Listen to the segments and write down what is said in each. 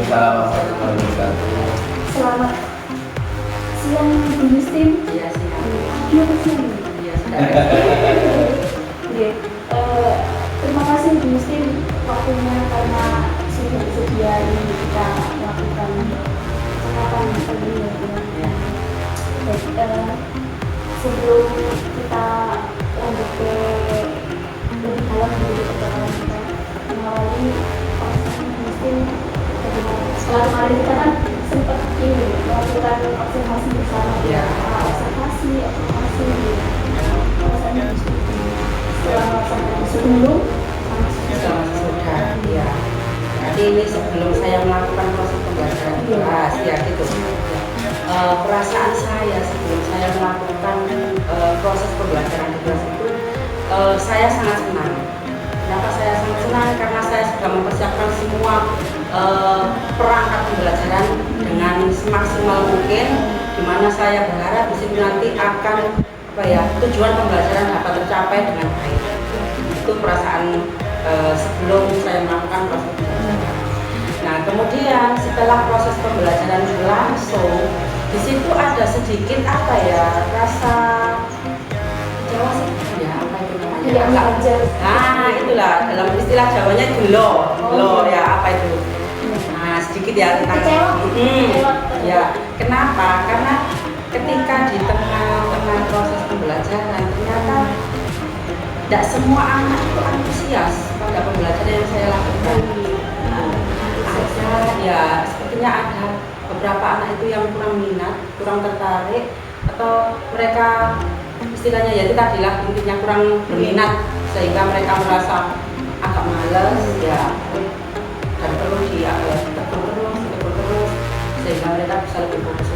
Waalaikumsalam warahmatullahi wabarakatuh. Selamat siang Bu Muslim. Iya siang. Iya siang. Iya sudah. Iya. Terima kasih Bu Muslim waktunya karena sudah bersedia ini kita melakukan percakapan pagi ya. Ya. Baik, sebelum kita lanjut ke lebih dalam di percakapan kita mengawali vaksin Muslim bagaimana? Setelah kemarin kita kan sempat ini melakukan observasi bersama Ya. observasi di kawasan Muslim setelah melaksanakan sebelum Sudah. Ya. Jadi ini sebelum saya melakukan proses pembelajaran kelas ya gitu. Perasaan saya sebelum saya melakukan proses pembelajaran di kelas itu saya sangat senang. Kenapa saya sangat senang? Karena saya sudah mempersiapkan semua perangkat pembelajaran dengan semaksimal mungkin, di mana saya berharap di sini nanti akan tujuan pembelajaran dapat tercapai dengan baik. Itu perasaan sebelum saya melakukan proses pembelajaran. Nah, kemudian setelah proses pembelajaran berlangsung, di situ ada sedikit rasa Jawa sih ya apa itu namanya? Nah, itulah dalam istilah Jawanya gelo ya apa itu? Nah, sedikit ya tentang ya. Kenapa? Karena ketika di tengah proses pembelajaran ternyata tidak semua anak itu antusias pada pembelajaran yang saya lakukan. Sepertinya ada beberapa anak itu yang kurang minat, kurang tertarik, atau mereka istilahnya ya itu tadilah intinya kurang berminat sehingga mereka merasa agak malas ya, dan perlu ditegur terus sehingga mereka bisa lebih fokus.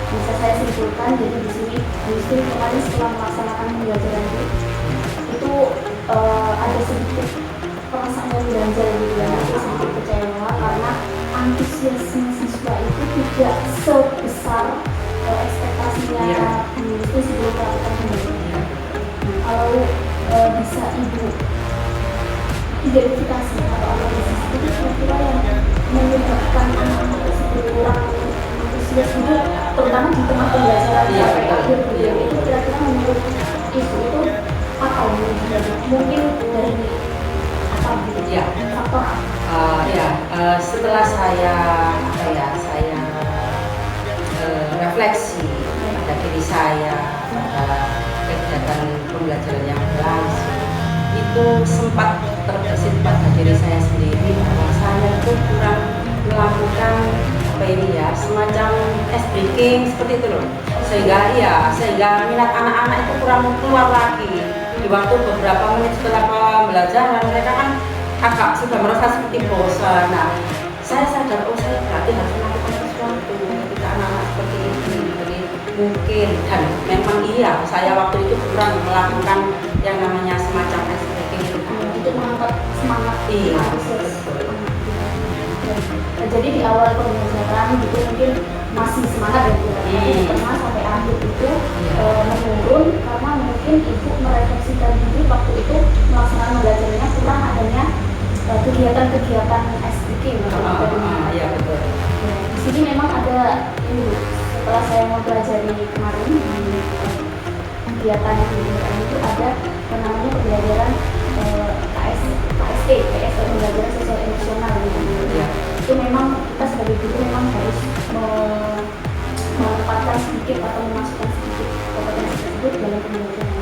Bisa saya simpulkan jadi di sini justru kemarin setelah melaksanakan pembelajaran itu ada sedikit perasaan yang ganjal gitu ya, sedikit kecewa karena antusiasme siswa itu tidak sebesar ekspektasinya itu sebelum melakukan pembelajaran. Kalau bisa ibu identifikasi atau analisis itu kira-kira yang menyebabkan anak-anak tersebut kurang antusias itu terutama di tengah pembelajaran sampai akhir itu kira-kira menurut ibu itu apa yang mungkin dari apa gitu ya faktor setelah saya refleksi pada diri saya pada kegiatan pembelajaran yang berlangsung itu sempat terbesit pada diri saya sendiri bahwa saya itu kurang melakukan semacam ice breaking seperti itu loh, sehingga minat anak-anak itu kurang keluar lagi di waktu beberapa menit setelah pembelajaran. Mereka kan agak sudah merasa seperti bosan. Nah, saya sadar saya berarti harus melakukan sesuatu ketika anak-anak seperti ini. Jadi mungkin dan memang saya waktu itu kurang melakukan yang namanya semacam ice breaking itu mengangkat semangat betul. Jadi di awal pembelajaran gitu mungkin masih semangat ya Bu, tapi tengah sampai akhir itu menurun karena mungkin ibu merefleksikan diri waktu itu melaksanakan pembelajarannya kurang adanya kegiatan-kegiatan ice breaking. Iya betul. Di sini memang ada ini Bu, setelah saya mempelajari kemarin di kegiatan itu ada namanya pembelajaran KSE, pembelajaran sosial emosional gitu. Itu memang kita sebagai guru memang harus menempatkan sedikit atau memasukkan sedikit kompetensi tersebut dalam pembelajaran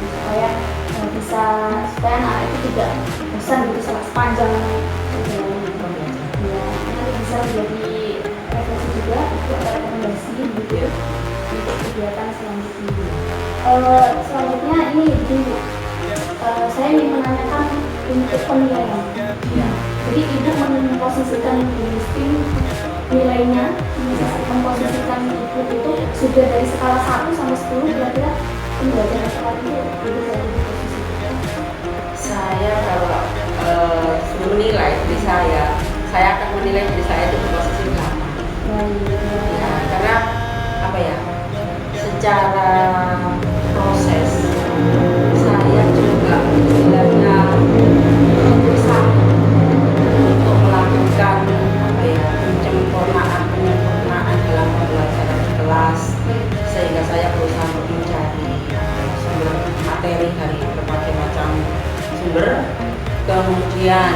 supaya anak itu tidak bosan gitu sepanjang pembelajaran. Nanti bisa menjadi refleksi juga itu ada rekomendasi gitu untuk kegiatan selanjutnya. Selanjutnya ini saya ingin menanyakan untuk penilaian. Jadi ibu memposisikan listing nilainya, memposisikan ibu itu sudah dari skala 1 sampai 10 kira-kira pembelajaran sekolah itu ibu dari posisi. Saya kalau sebelum menilai diri saya akan menilai diri saya itu di posisi 8. Ya, karena secara proses saya juga istilahnya berusaha untuk melakukan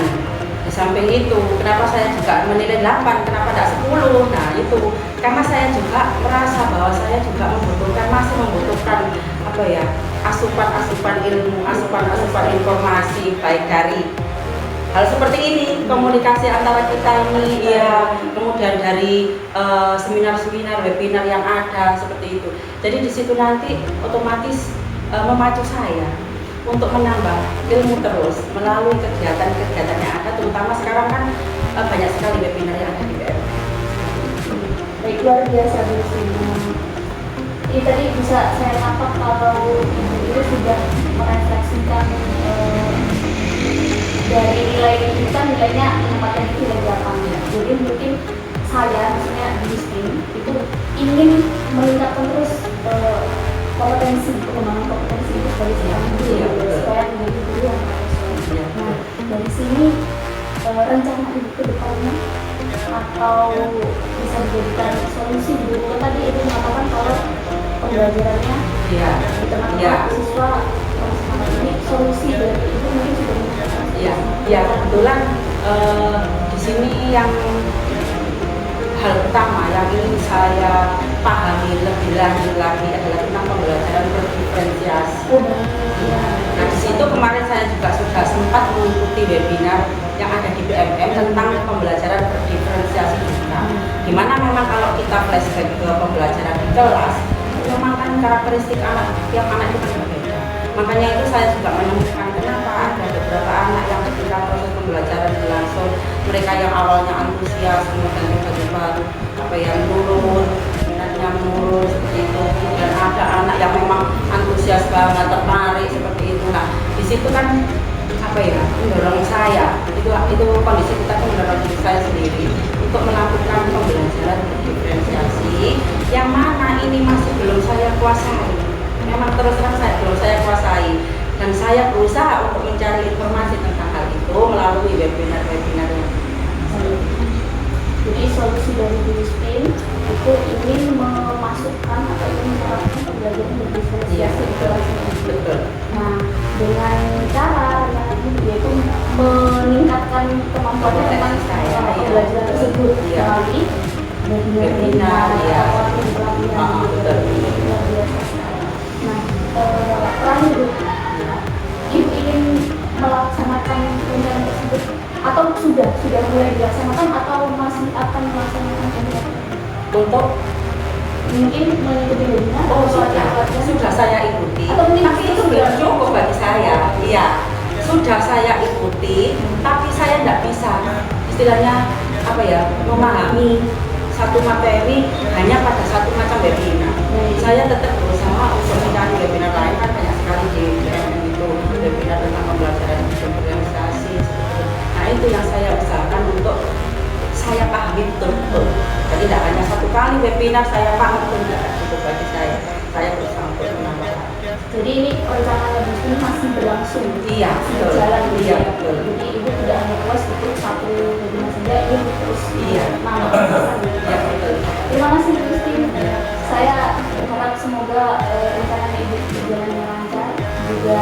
pertanyaan. Di samping itu, kenapa saya juga menilai 8, kenapa tidak 10? Nah itu, karena saya juga merasa bahwa saya juga masih membutuhkan apa ya, asupan-asupan ilmu, asupan-asupan informasi baik dari hal seperti ini, komunikasi antara kita ini, ya, kemudian dari seminar-seminar, webinar yang ada seperti itu. Jadi di situ nanti otomatis memacu saya untuk menambah ilmu terus melalui kegiatan-kegiatan yang ada, terutama sekarang kan banyak sekali webinar yang ada di BMM. Baik, luar biasa Bu Sri. Ini tadi bisa saya tangkap kalau Ibu itu sudah merefleksikan dari nilai kita, nilainya menempatkan itu nilai 8 ya. Jadi mungkin saya, misalnya di sini itu ingin meningkatkan terus pengembangan kompetensi itu sebagai seorang guru ya, supaya menjadi guru yang profesional. Nah, dari sini rencana Ibu ke depannya atau bisa dijadikan solusi dulu. Tadi Ibu mengatakan kalau pembelajarannya di tengah-tengah siswa ini solusi dari Ibu mungkin sudah menyatakan. Ya, kebetulan di sini yang hal pertama yang ingin saya pahami lebih lanjut lagi adalah tentang pembelajaran berdiferensiasi. Nah, di situ kemarin saya juga sudah sempat mengikuti webinar yang ada di BMM tentang pembelajaran berdiferensiasi juga. Dimana memang kalau kita flashback ke pembelajaran di kelas, memang kan karakteristik anak, tiap anak itu kan berbeda. Makanya itu saya juga menemukan kenapa ada beberapa anak yang ketika proses pembelajaran berlangsung, mereka yang awalnya antusias, kemudian tiba-tiba apa yang menurun, minatnya menurun seperti itu. Kemudian ada anak yang memang antusias banget, tertarik seperti itu. Nah, di situ kan apa ya, mendorong saya, itu kondisi kita kan mendorong diri saya sendiri untuk melakukan pembelajaran diferensiasi yang mana ini masih belum saya kuasai. Memang terus terang belum saya kuasai, dan saya berusaha untuk mencari informasi tentang hal itu melalui webinar-webinar yang Jadi solusi dari Bu Spin itu ingin memasukkan atau ingin menerapkan pembelajaran berdiferensiasi ke kelas. betul. Nah, dengan cara yang yaitu meningkatkan kemampuan tentang pembelajaran tersebut melalui webinar atau pelatihan. Nah, terakhir Ibu ingin melaksanakan rencana tersebut atau sudah mulai dilaksanakan atau masih akan melaksanakan Untuk mungkin mengikuti webinar sudah saya ikuti, atau mungkin tapi itu belum cukup bagi saya. Iya, sudah saya ikuti, tapi saya tidak bisa istilahnya apa ya, memahami satu materi hanya pada satu macam webinar. Saya tetap berusaha untuk mencari webinar lain, kan banyak sekali di BMM itu webinar tentang pembelajaran diferensiasi. Nah, itu yang saya usahakan untuk saya pahami betul-betul. Jadi tidak hanya satu kali webinar saya paham, itu tidak cukup bagi saya. Saya berusaha untuk menambah. Jadi ini rencana Bu Spin masih berlangsung, Iya, masih berjalan. Iya, betul. Jadi Ibu tidak hanya puas untuk satu webinar saja, Ibu terus nambah. Iya, betul. Terima kasih Bu Spin. Saya berharap semoga rencana Ibu berjalan dengan lancar, juga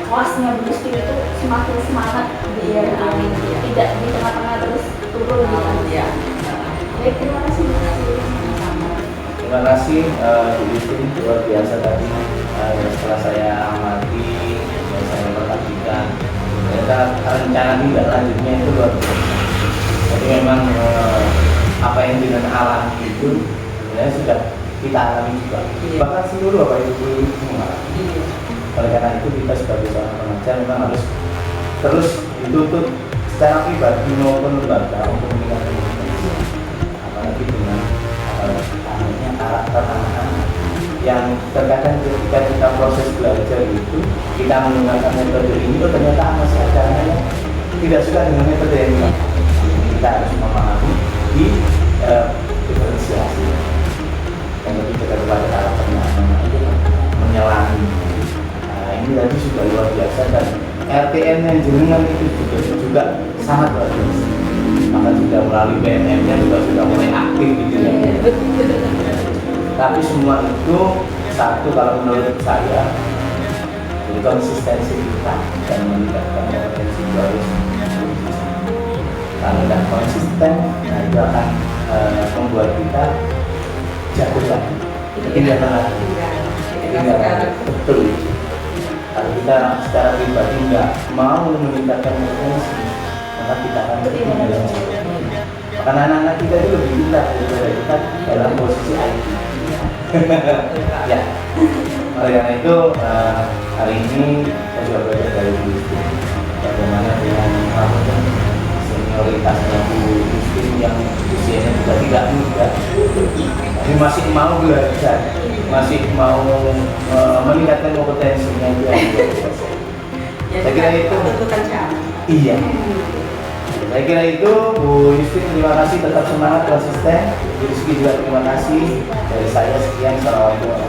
kelasnya Bu Spin itu semakin semangat, biar tidak di tengah-tengah terus turun gitu. Iya. Baik, terima kasih Bu Spin. Terima kasih Bu Justin, luar biasa tadi. Setelah saya amati dan saya perhatikan, ternyata rencana tidak lanjutnya itu luar biasa. Jadi memang apa yang dengan alam itu sebenarnya sudah kita alami juga. Bahkan seluruh Bapak Ibu mengalami. Oleh karena itu kita sebagai seorang pengajar memang harus terus dituntut secara pribadi maupun lembaga untuk meningkatkan kompetensi. Apalagi dengan karakter anak-anak yang terkadang ketika kita proses belajar itu kita menggunakan metode ini, ternyata masih ada anak yang tidak suka dengan metode ini. Kita harus memahami di diferensiasi yang lebih dekat kepada karakternya anak itu menyelangi. Nah, ini tadi sudah luar biasa, dan RTN yang jenengan itu juga sangat luar biasa. Maka sudah melalui BMM-nya juga sudah mulai aktif gitu ya. Tapi semua itu satu, kalau menurut saya jadi konsistensi kita dan meningkatkan kompetensi harus kalau tidak konsisten, nah itu akan membuat kita jatuh lagi, ketinggalan lagi. Ketinggalan, betul. Kalau kita secara pribadi nggak mau meningkatkan kompetensi, maka kita akan ketinggalan. Karena anak-anak kita itu lebih pintar daripada kita dalam posisi IT. Ya, oleh karena itu hari ini saya juga belajar dari Bu Justin bagaimana dengan senioritasnya Bu Justin yang usianya juga tidak muda, tapi masih mau belajar, masih mau meningkatkan kompetensinya itu yang luar biasa. Saya kira itu. Iya. Saya kira itu, Bu Justin, terima kasih, tetap semangat, konsisten. Bu Rizky juga terima kasih. Dari saya sekian, assalamualaikum warahmatullahi wabarakatuh.